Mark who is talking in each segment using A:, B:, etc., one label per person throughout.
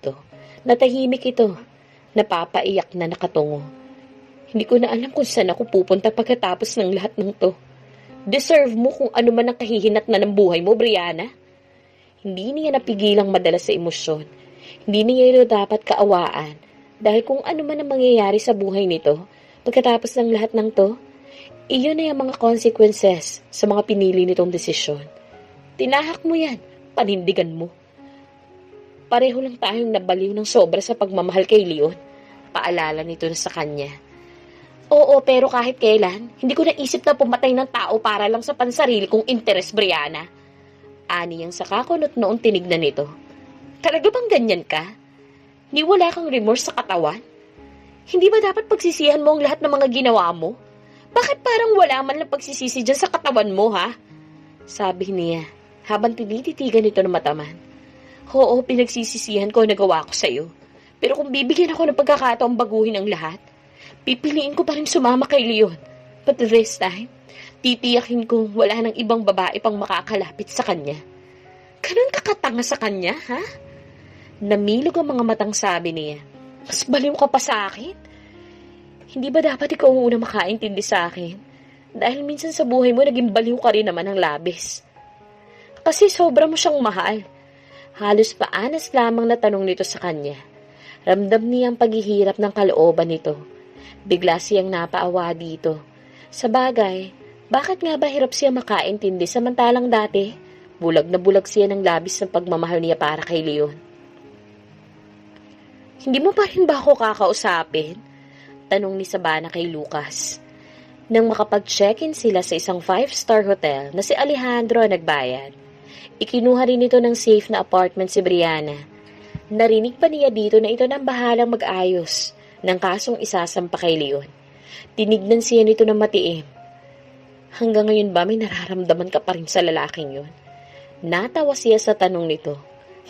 A: dito. Natahimik ito. Napapaiyak na nakatungo. Hindi ko na alam kung saan ako pupunta pagkatapos ng lahat ng to. Deserve mo kung ano man ang kahihinat na ng buhay mo, Brianna. Hindi niya napigilang madala sa emosyon. Hindi niya ito dapat kaawaan. Dahil kung ano man ang mangyayari sa buhay nito, pagkatapos ng lahat ng to, iyon na yung mga consequences sa mga pinili nitong desisyon. Tinahak mo yan, panindigan mo. Pareho lang tayong nabaliw ng sobra sa pagmamahal kay Leon. Paalala nito na sa kanya. Oo, pero kahit kailan, hindi ko naisip na pumatay ng tao para lang sa pansarili kong interes, Brianna. Ani ang sakakunot noong tinignan nito. Talaga bang ganyan ka? Ni wala kang remorse sa katawan? Hindi ba dapat pagsisihan mo ang lahat ng mga ginawa mo? Bakit parang wala man lang pagsisisi dyan sa katawan mo, ha? Sabi niya, habang tinititigan nito ng mataman. Oo, pinagsisisihan ko ang nagawa ko sa'yo. Pero kung bibigyan ako ng pagkakataong baguhin ang lahat, pipiliin ko pa rin sumama kay Leon. But this time, titiyakin kong wala nang ibang babae pang makakalapit sa kanya. Ganun kakatanga sa kanya, ha? Namilog ang mga matang sabi niya. Mas baliw ka pa sa akin? Hindi ba dapat ikaw ang unang makaintindi sa akin? Dahil minsan sa buhay mo, naging baliw ka rin naman ng labis. Kasi sobra mo siyang mahal. Halos paanas lamang na tanong nito sa kanya. Ramdam niya ang paghihirap ng kalooban nito. Bigla siyang napaawa dito. Sa bagay, bakit nga ba hirap siya makaintindi samantalang dati? Bulag na bulag siya ng labis ng pagmamahal niya para kay Leon. Hindi mo pa rin ba ako kakausapin? Tanong ni Savannah kay Lucas. Nang makapag-check-in sila sa isang 5-star hotel na si Alejandro ang nagbayad, ikinuha rin ito ng safe na apartment si Brianna. Narinig pa niya dito na ito nang bahalang mag-ayos ng kasong isasampa kay Leon. Tinignan siya nito ng matiim. Hanggang ngayon ba may nararamdaman ka pa rin sa lalaking yun? Natawa siya sa tanong nito.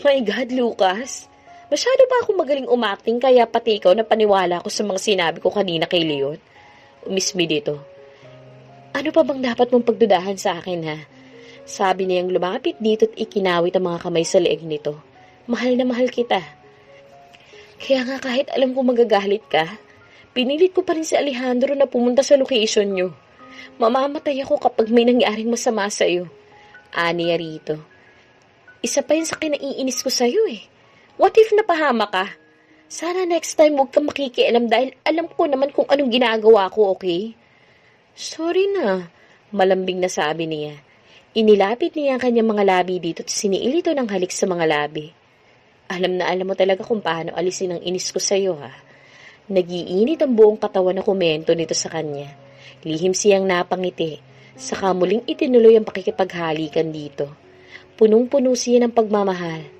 A: My God, Lucas! Masyado ba ako magaling umakting kaya pati ikaw na paniwala ko sa mga sinabi ko kanina kay Leon? Umismi dito. Ano pa bang dapat mong pagdudahan sa akin, ha? Sabi niyang lumapit dito at ikinawit ang mga kamay sa leeg nito. Mahal na mahal kita. Kaya nga kahit alam ko magagalit ka, pinilit ko pa rin si Alejandro na pumunta sa location niyo. Mamamatay ako kapag may nangyaring masama sa iyo. Aniya rito. Isa pa yun sa kinaiinis ko sa iyo eh. What if napahama ka? Sana next time huwag kang makikialam dahil alam ko naman kung anong ginagawa ko, okay? Sorry na, malambing na sabi niya. Inilapit niya ang kanyang mga labi dito at siniil ito ng halik sa mga labi. Alam na alam mo talaga kung paano alisin ang inis ko sa iyo, ha? Nagiinit ang buong katawan na komento nito sa kanya. Lihim siyang napangiti, saka muling itinuloy ang pakikipaghalikan dito. Punong-puno siya ng pagmamahal.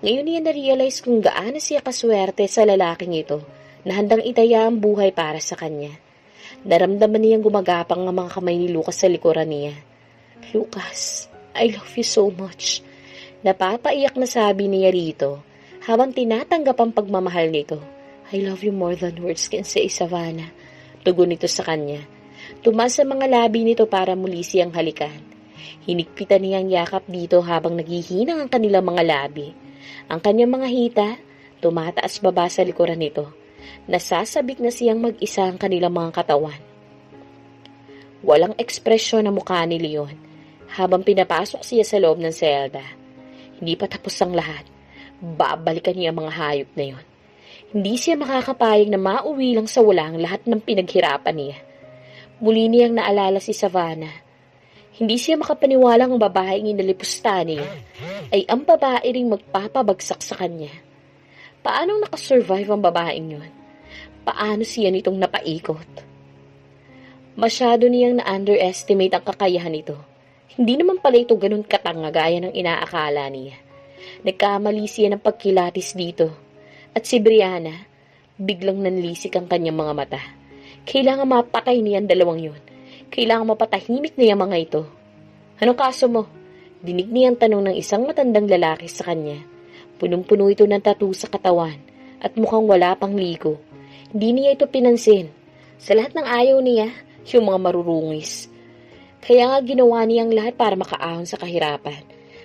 A: Ngayon niya na-realize kung gaano siya kaswerte sa lalaking ito na handang itaya ang buhay para sa kanya. Naramdaman niyang gumagapang ang mga kamay ni Lucas sa likuran niya. Lucas, I love you so much. Napapaiyak na sabi niya rito habang tinatanggap ang pagmamahal nito. I love you more than words can say, Savannah. Tugon nito sa kanya. Tumas sa mga labi nito para muli siyang halikan. Hinigpitan niyang yakap dito habang naghihinang ang kanilang mga labi. Ang kanyang mga hita, tumataas baba sa likuran nito. Nasasabik na siyang mag-isa ang kanilang mga katawan. Walang ekspresyon ang mukha ni Leon habang pinapasok siya sa loob ng selda. Hindi pa tapos ang lahat. Babalikan niya ang mga hayop na yon. Hindi siya makakapayag na mauwi lang sa walang lahat ng pinaghirapan niya. Muli niyang naalala si Savannah. Hindi siya makapaniwalang ang babaeng inalipusta niya ay ang babae ring magpapabagsak sa kanya. Paanong nakasurvive ang babaeng yon? Paano siya nitong napaikot? Masyado niyang na-underestimate ang kakayahan nito. Hindi naman pala ito ganun katanga gaya ng inaakala niya. Nagkamali siya ng pagkilatis dito. At si Brianna, biglang nanlisik ang kanyang mga mata. Kailangan mapatay niya ang dalawang yun. Kailangan mapatahimik niya mga ito. Anong kaso mo? Dinig niya ang tanong ng isang matandang lalaki sa kanya. Punong-puno ito ng tattoo sa katawan at mukhang wala pang ligo. Hindi niya ito pinansin. Sa lahat ng ayaw niya, yung mga marurungis. Kaya nga ginawa niya ang lahat para makaahon sa kahirapan.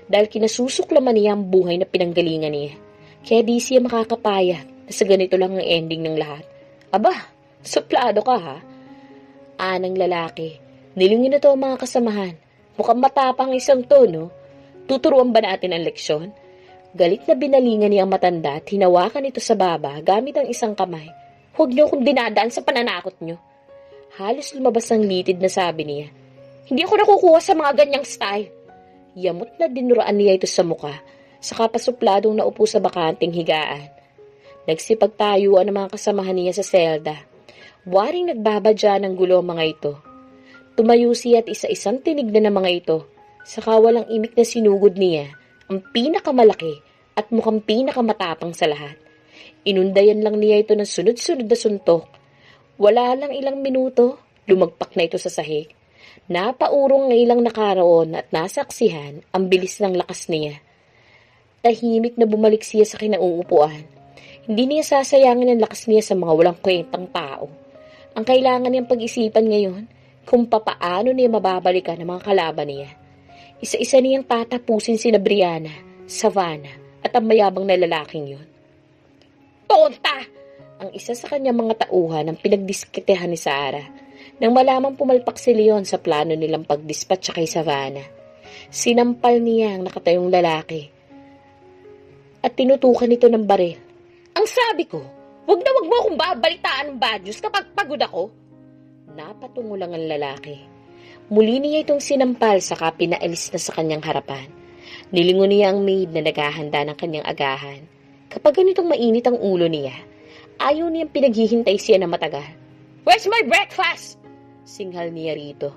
A: Dahil kinasusuklaman niya ang buhay na pinanggalingan niya. Kaya di siya makakapayag na sa ganito lang ang ending ng lahat. Aba, suplado ka ha? Anang lalaki. Nilingin na to ang mga kasamahan. Mukhang matapang isang to, no? Tuturuan ba natin ang leksyon? Galit na binalingan niya ang matanda at hinawakan ito sa baba gamit ang isang kamay. Huwag niyo akong dinadaan sa pananakot niyo. Halos lumabas ang litid na sabi niya. Hindi ako nakukuha sa mga ganyang style. Yamot na dinuraan niya ito sa muka, saka pasupladong naupo sa bakanting higaan. Nagsipagtayuan ang mga kasamahan niya sa selda. Waring nagbabadya ng gulo ang mga ito. Tumayo siya at isa-isang tinignan ng mga ito, saka walang imik na sinugod niya, ang pinakamalaki at mukhang pinakamatapang sa lahat. Inundayan lang niya ito ng sunod-sunod na suntok. Wala lang ilang minuto, lumagpak na ito sa sahig. Napaurong ng ilang nakaraon at nasaksihan ang bilis ng lakas niya. Tahimik na bumalik siya sa kinauupuan. Hindi niya sasayangin ang lakas niya sa mga walang kwentang tao. Ang kailangan niyang pag-isipan ngayon kung papaano niya mababalikan ang mga kalaban niya. Isa-isa niyang tatapusin sina Brianna, Savannah at ang mayabang na lalaking yun. Tonta! Ang isa sa kanyang mga tauhan ang pinagdisketehan ni Sarah nang malamang pumalpak si Leon sa plano nilang pagdispatch kay Savannah. Sinampal niya ang nakatayong lalaki at tinutukan ito ng baril. Ang sabi ko, wag mo akong babalitaan ng bad news kapag pagod ako. Napatungo lang ang lalaki. Muli niya itong sinampal saka pinaalis na sa kanyang harapan. Nilingon niya ang maid na naghahanda ng kanyang agahan. Kapag ganitong mainit ang ulo niya, ayaw niyang pinaghihintay siya na matagal. Where's my breakfast? Singhal niya rito.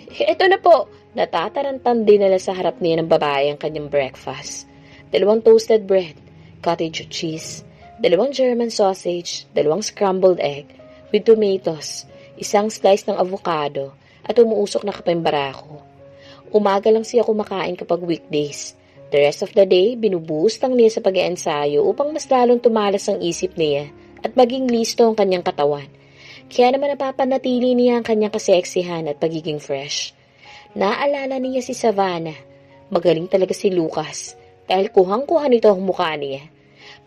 A: Ito na po. Natatarantan din nila sa harap niya ng babae ang kanyang breakfast. 2 toasted bread, cottage cheese, 2 German sausage, 2 scrambled egg, with tomatoes, 1 slice ng avocado, at umuusok na kapembarako. Umaga lang siya kumakain kapag weekdays. The rest of the day, binubuhos lang niya sa pag-iensayo upang mas lalong tumalas ang isip niya at maging listo ang kanyang katawan. Kaya naman napapanatili niya ang kanyang kaseksihan at pagiging fresh. Naalala niya si Savannah. Magaling talaga si Lucas dahil kuhang-kuha nito ang mukha niya.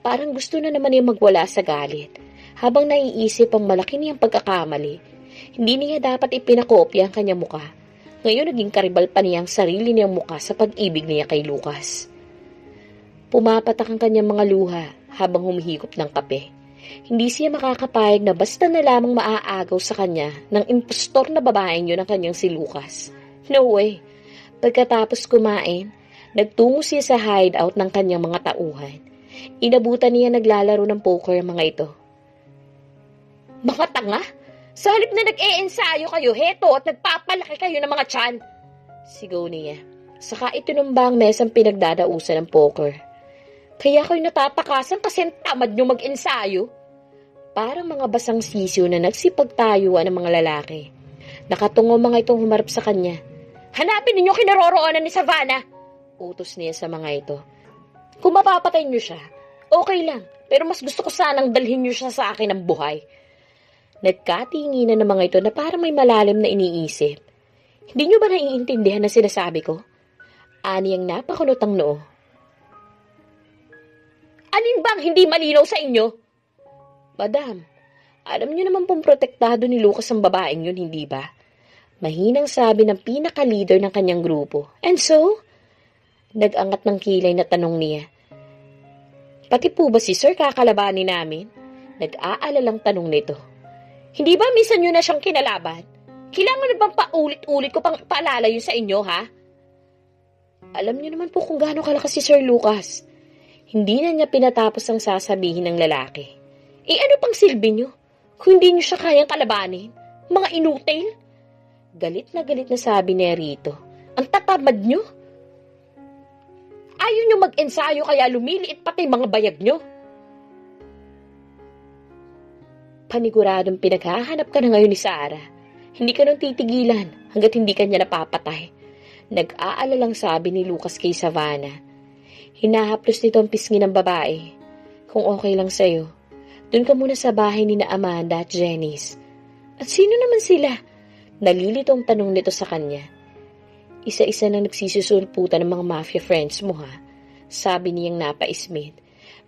A: Parang gusto na naman niya magwala sa galit habang naiisip ang malaki niyang pagkakamali. Hindi niya dapat ipinakopya ang kanyang mukha. Ngayon naging karibal pa niya ang sarili niyang mukha sa pag-ibig niya kay Lucas. Pumapatak ang kanyang mga luha habang humihigop ng kape. Hindi siya makakapayag na basta na lamang maaagaw sa kanya ng impostor na babaeng yun ang kanyang si Lucas. No way. Pagkatapos kumain, nagtungo siya sa hideout ng kanyang mga tauhan. Inabutan niya naglalaro ng poker ang mga ito. Mga tanga! Sa halip na nag-e-ensayo kayo, heto at nagpapalaki kayo ng mga tiyan. Sigaw niya. Saka itinumbang mesang pinagdadausan ng poker. Kaya kayo natatakasan kasi tamad nyo mag-ensayo. Parang mga basang sisiyo na nagsipagtayuan ng mga lalaki. Nakatungo mga itong humarap sa kanya. Hanapin ninyo kinaroroonan ni Savannah. Utos niya sa mga ito. Kung mapapatay nyo siya, okay lang. Pero mas gusto ko sanang dalhin nyo siya sa akin ng buhay. Nagkatinginan ng mga ito na parang may malalim na iniisip. Hindi nyo ba naiintindihan na sinasabi ko? Ani ang napakunot ang noo. Alin bang hindi malinaw sa inyo? Madam, alam nyo naman pong protektado ni Lucas ang babaeng yun, hindi ba? Mahinang sabi ng pinaka-leader ng kanyang grupo. And so? Nag-angat ng kilay na tanong niya. Pati po ba si Sir kakalabanin namin? Nag-aalalang tanong nito. Hindi ba minsan nyo na siyang kinalaban? Kailangan na bang paulit-ulit ko pang paalala yun sa inyo, ha? Alam niyo naman po kung gaano kalakas si Sir Lucas. Hindi na niya pinatapos ang sasabihin ng lalaki. Ano pang silbi niyo? Kung hindi niyo siya kayang kalabanin? Mga inutil? Galit na sabi ni Rito. Ang tatamad niyo? Ayaw niyo mag-ensayo kaya lumiliit pati mga bayag niyo? Paniguradong pinaghahanap ka na ngayon ni Sarah. Hindi ka nang titigilan hanggat hindi ka niya napapatay. Nag-aalalang sabi ni Lucas kay Savannah. Hinahaplos nito ang pisngi ng babae. Kung okay lang sa'yo, dun ka muna sa bahay ni na Amanda at Janice. At sino naman sila? Nalilitong tanong nito sa kanya. Isa-isa nang nagsisusulputan ng mga mafia friends mo, ha? sabi niyang napaismit.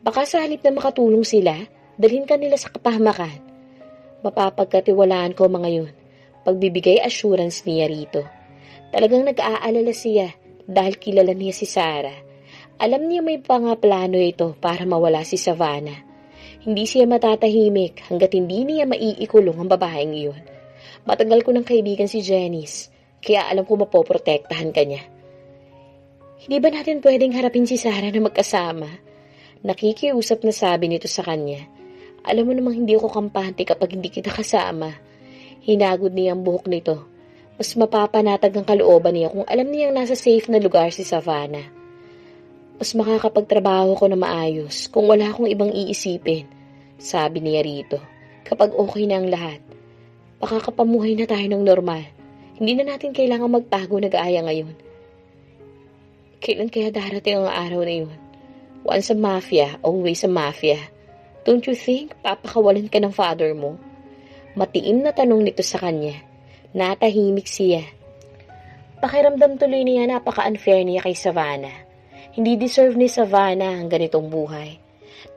A: Baka sa halip na makatulong sila, dalhin ka nila sa kapahamakan. Mapapagkatiwalaan ko mga yun. Pagbibigay assurance niya rito. Talagang nag-aalala siya dahil kilala niya si Sarah. Alam niya may pangaplano ito para mawala si Savannah. Hindi siya matatahimik hanggat hindi niya maiikulong ang babaeng iyon. Matagal ko ng kaibigan si Janice, kaya alam ko mapoprotektahan ka niya. Hindi ba natin pwedeng harapin si Sarah na magkasama? Nakikiusap na sabi nito sa kanya. Alam mo namang hindi ako kampante kapag hindi kita kasama. Hinagod niya ang buhok nito. Mas mapapanatag ang kalooban niya kung alam niyang nasa safe na lugar si Savannah. Mas makakapagtrabaho ko na maayos kung wala akong ibang iisipin, sabi niya rito. Kapag okay na ang lahat, makakapamuhay na tayo ng normal. Hindi na natin kailangang magtago nag-aaya ngayon. Kailan kaya darating ang araw na yun? Once a mafia, always a mafia. Don't you think papakawalan ka ng father mo? Matiim na tanong nito sa kanya. Natahimik siya. Pakiramdam tuloy niya napaka-unfair niya kay Savannah. Hindi deserve ni Savannah ang ganitong buhay.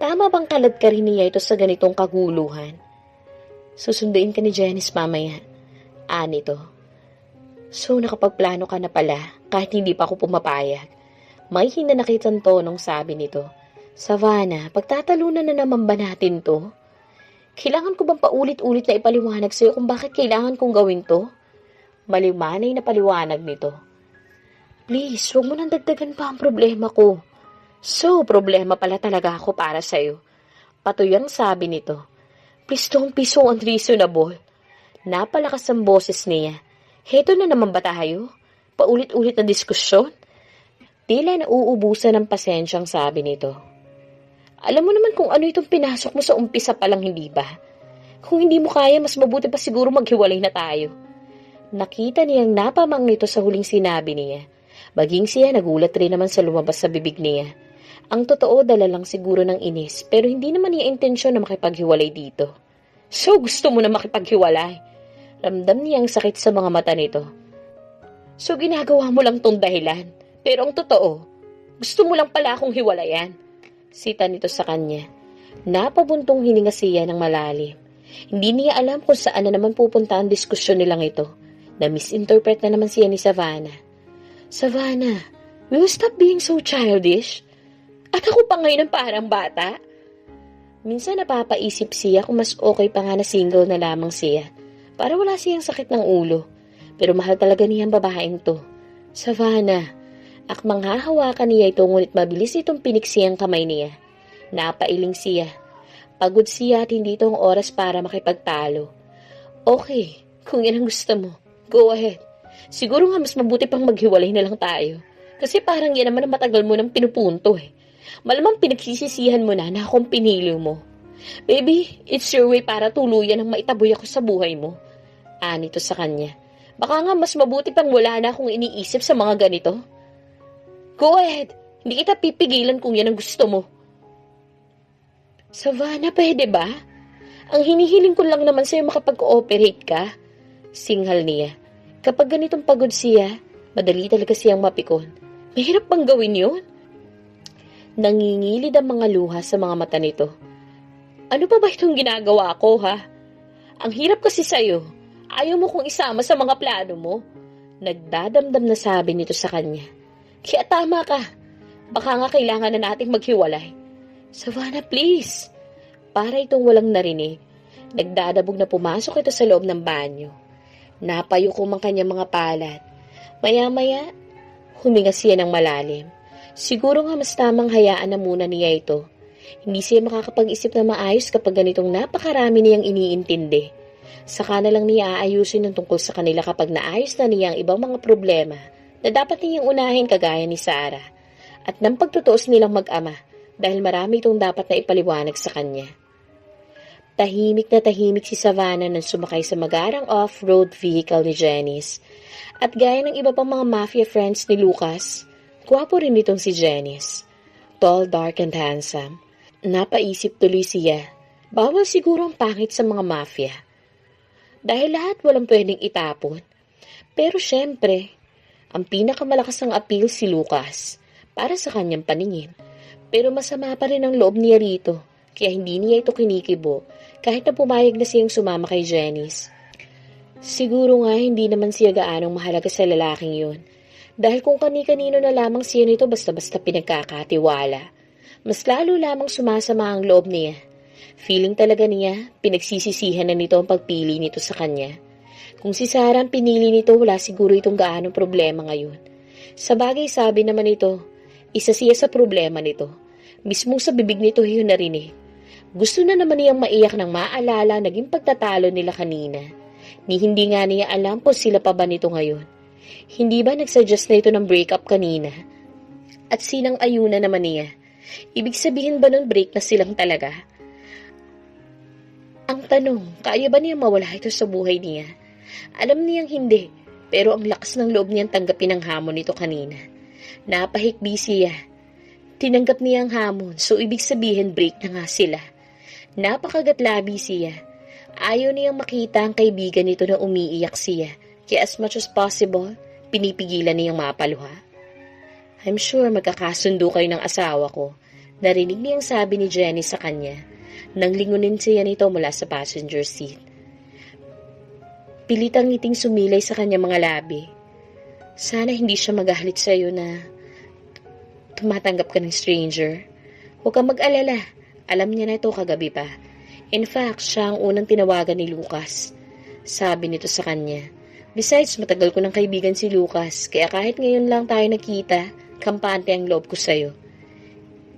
A: Tama bang kalad ka rin niya ito sa ganitong kaguluhan? Susunduin ka ni Janice mamaya. Nito. So nakapagplano ka na pala kahit hindi pa ako pumapayag. May hinanakitang tonong sabi nito. Savannah, pagtatalunan na naman ba natin to? Kailangan ko bang paulit-ulit na ipaliwanag sa'yo kung bakit kailangan kong gawin to? Maliwanay na paliwanag nito. Please, huwag mo nang dagdagan pa ang problema ko. So, problema pala talaga ako para sa'yo. Patuyang sabi nito. Please don't be so unreasonable. Napalakas ang boses niya. Heto na naman ba tayo? Paulit-ulit na diskusyon? Tila nauubusan ng pasensyang sabi nito. Alam mo naman kung ano itong pinasok mo sa umpisa pa lang, hindi ba? Kung hindi mo kaya, mas mabuti pa siguro maghiwalay na tayo. Nakita niyang napamang nito sa huling sinabi niya. Maging siya nagulat rin naman sa lumabas sa bibig niya. Ang totoo, dala lang siguro ng inis, pero hindi naman niya intensyon na makipaghiwalay dito. So, gusto mo na makipaghiwalay? Ramdam niya ang sakit sa mga mata nito. So, ginagawa mo lang tong dahilan. Pero ang totoo, gusto mo lang pala akong hiwalayan. Sita nito sa kanya. Napabuntong hininga siya ng malalim. Hindi niya alam kung saan na naman pupunta ang diskusyon nilang ito. Na-misinterpret na naman siya ni Savannah. Savannah, will you stop being so childish? At ako pa ngayon ang parang bata? Minsan napapaisip siya kung mas okay pa nga na single na lamang siya. Para wala siyang sakit ng ulo. Pero mahal talaga niya ang babaeng to. Savannah, akmang hahawakan niya ito ngunit mabilis itong piniksi ang kamay niya. Napailing siya. Pagod siya at hindi ito ang oras para makipagtalo. Okay, kung yan ang gusto mo, go ahead. Siguro nga mas mabuti pang maghiwalay na lang tayo. Kasi parang yan naman ang matagal mo nang pinupunto eh. Malamang pinagsisisihan mo na akong pinili mo. Baby, it's your way para tuluyan ang maitaboy ako sa buhay mo. Nito sa kanya. Baka nga mas mabuti pang wala na akong iniisip sa mga ganito. Go ahead. Hindi kita pipigilan kung yan ang gusto mo. Savannah, pwede ba? Ang hinihiling ko lang naman sa'yo makapag-cooperate ka. Singhal niya. Kapag ganitong pagod siya, madali talaga siyang mapikon. Mahirap bang gawin yun? Nangingilid ang mga luha sa mga mata nito. Ano pa ba itong ginagawa ko, ha? Ang hirap kasi sa'yo. Ayaw mo kong isama sa mga plano mo. Nagdadamdam na sabi nito sa kanya. Kaya tama ka. Baka nga kailangan na nating maghiwalay. Savannah, please. Para itong walang narinig. Nagdadabog na pumasok ito sa loob ng banyo. Napayuko ang kanyang mga palat. Maya-maya, huminga siya ng malalim. Siguro nga mas tamang hayaan na muna niya ito. Hindi siya makakapag-isip na maayos kapag ganitong napakarami niyang iniintindi. Saka na lang niya aayusin ang tungkol sa kanila kapag naayos na niya ang ibang mga problema na dapat niyang unahin kagaya ni Sarah at ng pagtutuos nilang mag-ama dahil marami itong dapat na ipaliwanag sa kanya. Tahimik na tahimik si Savannah nang sumakay sa magarang off-road vehicle ni Janice. At gaya ng iba pang mga mafia friends ni Lucas, gwapo rin itong si Janice. Tall, dark, and handsome. Napaisip tuloy siya, bawal siguro ang pangit sa mga mafia. Dahil lahat walang pwedeng itapon. Pero syempre, ang pinakamalakas ng appeal si Lucas. para sa kanyang paningin. Pero masama pa rin ang loob niya rito, kaya hindi niya ito kinikibo kahit na pumayag na siyang sumama kay Janice. Siguro nga hindi naman siya gaanong mahalaga sa lalaking yun. Dahil kung kani-kanino na lamang siya nito basta-basta pinagkakatiwala, mas lalo lamang sumasama ang loob niya. Feeling talaga niya, pinagsisisihan na nito ang pagpili nito sa kanya. Kung si Sarah ang pinili nito, wala siguro itong gaanong problema ngayon. Sa bagay sabi naman ito, isa siya sa problema nito. Mismong sa bibig nito yun narinig. Gusto na naman niyang maiyak nang maalala naging pagtatalo nila kanina. Ni hindi nga niya alam kung sila pa ba nito ngayon. Hindi ba nagsuggest na ito ng breakup kanina? At sinang ayuna naman niya? Ibig sabihin ba nun break na silang talaga? Ang tanong, kaya ba niya mawala ito sa buhay niya? Alam niyang hindi, pero ang lakas ng loob niyang tanggapin ang hamon nito kanina. Napahikbi siya. Tinanggap niya ang hamon, so ibig sabihin break na nga sila. Napakagatlabi siya. Ayaw niyang makita ang kaibigan nito na umiiyak siya, kaya as much as possible, pinipigilan niyang mapaluha. I'm sure magkakasundo kayo ng asawa ko. Narinig niyang sabi ni Jenny sa kanya, nang lingunin siya nito mula sa passenger seat. Pilitang ngiting sumilay sa kanya mga labi. Sana hindi siya magalit sa iyo na tumatanggap ka ng stranger. Huwag kang mag-alala. Alam niya na ito kagabi pa. In fact, siya ang unang tinawagan ni Lucas. Sabi nito sa kanya. Besides, matagal ko ng kaibigan si Lucas, kaya kahit ngayon lang tayo nakita, kampante ang loob ko sa'yo.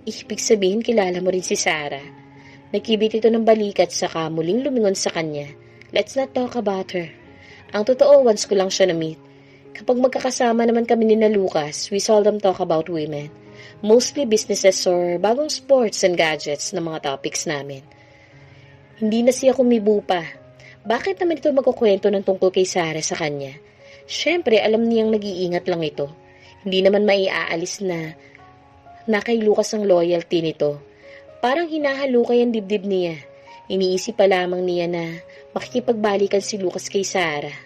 A: Ibig sabihin, kilala mo rin si Sarah. Nagkibit ito ng balikat saka muling lumingon sa kanya. Let's not talk about her. Ang totoo, once ko lang siya na-meet. Kapag magkakasama naman kami ni na Lucas, we seldom talk about women. Mostly businesses or bagong sports and gadgets na mga topics namin. Hindi na siya kumibo pa. Bakit naman ito magkukwento ng tungkol kay Sarah sa kanya? Siyempre, alam niyang nag-iingat lang ito. Hindi naman maiaalis na kay Lucas ang loyalty nito. Parang hinahalukay ang dibdib niya. Iniisip pa lamang niya na makikipagbalikan si Lucas kay Sarah.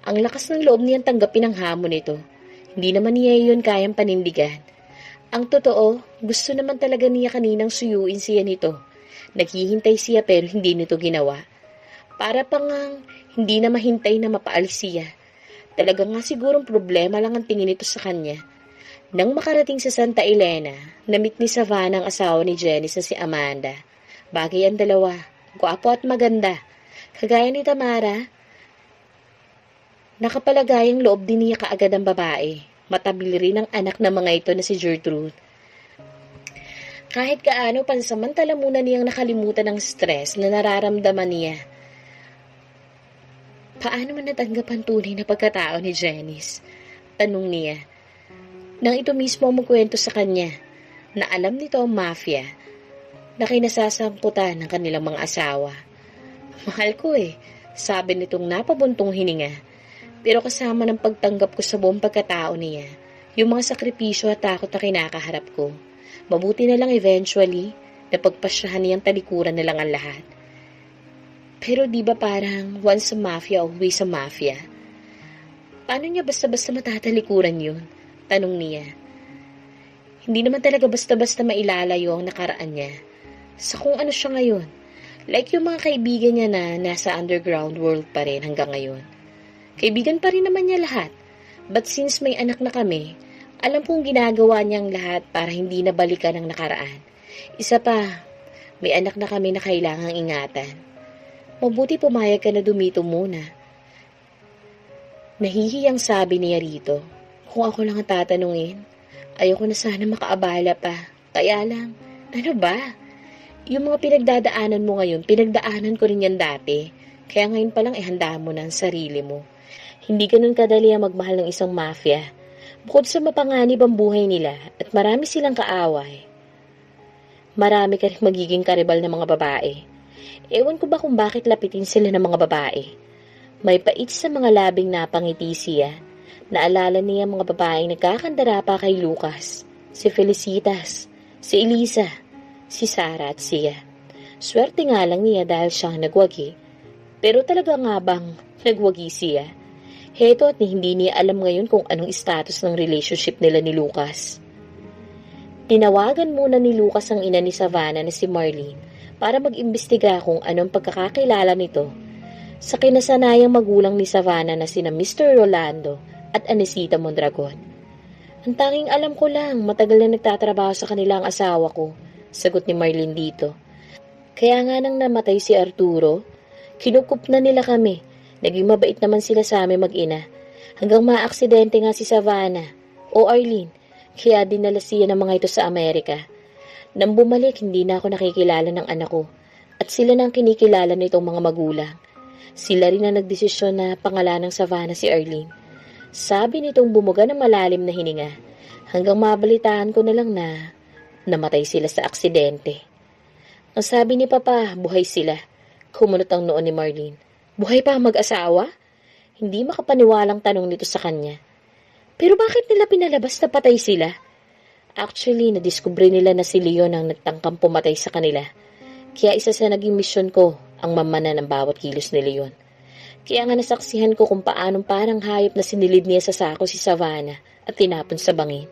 A: Ang lakas ng loob niyang tanggapin ang hamon nito. Hindi naman niya yun kayang panindigan. Ang totoo, gusto naman talaga niya kaninang suyuin siya nito. Naghihintay siya pero hindi nito ginawa. Para pang hindi na mahintay na mapaalis siya. Talaga nga sigurong problema lang ang tingin nito sa kanya. Nang makarating sa Santa Elena, namit ni Savannah ang asawa ni Janice na si Amanda. Bagay ang dalawa. Gwapo at maganda. Kagaya ni Tamara, nakapalagayang loob din niya kaagad ang babae. Matabil rin ang anak ng mga ito na si Gertrude. Kahit kaano, pansamantala muna niyang nakalimutan ang stress na nararamdaman niya. Paano man natanggap ang tunay na pagkatao ni Janice? Tanong niya. Nang ito mismo magkwento sa kanya, na alam nito ang mafia, na kinasasamputan ng kanilang mga asawa. Mahal ko sabi nitong napabuntong hininga. Pero kasama ng pagtanggap ko sa buong pagkatao niya, yung mga sakripisyo at takot na kinakaharap ko. Mabuti na lang eventually, napagpasyahan niyang talikuran na lang ang lahat. Pero di ba parang once sa mafia, always sa mafia? Paano niya basta-basta matatalikuran yun? Tanong niya. Hindi naman talaga basta-basta mailalayo ang nakaraan niya. Sa kung ano siya ngayon. Like yung mga kaibigan niya na nasa underground world pa rin hanggang ngayon. Kaibigan pa rin naman niya lahat. But since may anak na kami, alam kong ginagawa niyang lahat para hindi na balikan ang nakaraan. Isa pa, may anak na kami na kailangang ingatan. Mabuti pumayag ka na dumito muna. Nahihiyang sabi niya rito. Kung ako lang ang tatanungin, ayoko na sana makaabala pa. Kaya lang, ano ba? Yung mga pinagdadaanan mo ngayon, pinagdaanan ko rin yan dati. Kaya ngayon pa lang ihanda mo na ang sarili mo. Hindi ganun kadali ang magmahal ng isang mafia. Bukod sa mapanganib ang buhay nila at marami silang kaaway, marami ka rin magiging karibal ng mga babae. Ewan ko ba kung bakit lapitin sila ng mga babae. May pait sa mga labing napangiti siya. Naalala niya mga babaeng nagkakandara pa kay Lucas, si Felicitas, si Elisa, si Sarah at siya. Swerte nga lang niya dahil siyang nagwagi. Pero talaga nga bang nagwagi siya? Heto at hindi niya alam ngayon kung anong status ng relationship nila ni Lucas. Tinawagan muna ni Lucas ang ina ni Savannah na si Marlene para mag-imbestiga kung anong pagkakakilala nito sa kinasanayang magulang ni Savannah na sina Mr. Rolando at Anesita Mondragon. Ang tanging alam ko lang, matagal na nagtatrabaho sa kanila ang asawa ko, sagot ni Marlene dito. Kaya nga nang namatay si Arturo, kinukup na nila kami. Naging mabait naman sila sa amin mag-ina. Hanggang maaksidente nga si Savannah o Arlene, kaya dinala siya ng mga ito sa Amerika. Nang bumalik, hindi na ako nakikilala ng anak ko at sila nang kinikilala nitong mga magulang. Sila rin na nagdesisyon na pangalan ng Savannah si Arlene. Sabi nitong bumuga ng malalim na hininga hanggang mabalitaan ko na lang na namatay sila sa aksidente. Ang sabi ni Papa, buhay sila. Kumunot ang noon ni Marlene. Buhay pa ang mag-asawa? Hindi makapaniwalang tanong nito sa kanya. Pero bakit nila pinalabas na patay sila? Actually, nadiskubre nila na si Leon ang nagtangkang pumatay sa kanila. Kaya isa sa naging misyon ko ang mamana ng bawat kilos ni Leon. Kaya nga nasaksihan ko kung paanong parang hayop na sinilid niya sa sako si Savannah at tinapon sa bangin.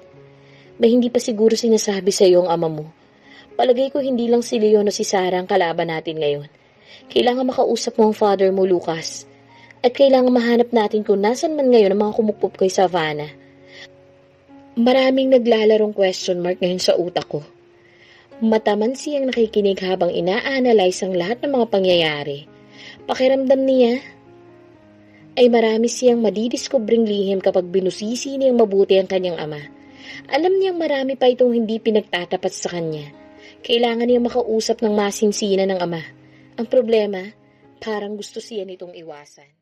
A: May hindi pa siguro sinasabi sa iyo ang ama mo. Palagay ko hindi lang si Leon o si Sarah ang kalaban natin ngayon. Kailangan makausap mo ang father mo, Lucas. At kailangan mahanap natin kung nasan man ngayon ang mga kumukpop kay Savannah. Maraming naglalarong question mark ngayon sa utak ko. Mataman siyang nakikinig habang ina-analyze ang lahat ng mga pangyayari. Pakiramdam niya ay marami siyang madidiskubring lihim kapag binusisi niyang mabuti ang kanyang ama. Alam niyang marami pa itong hindi pinagtatapat sa kanya. Kailangan niyang makausap ng masinsinan ng ama. Ang problema, parang gusto siya nitong iwasan.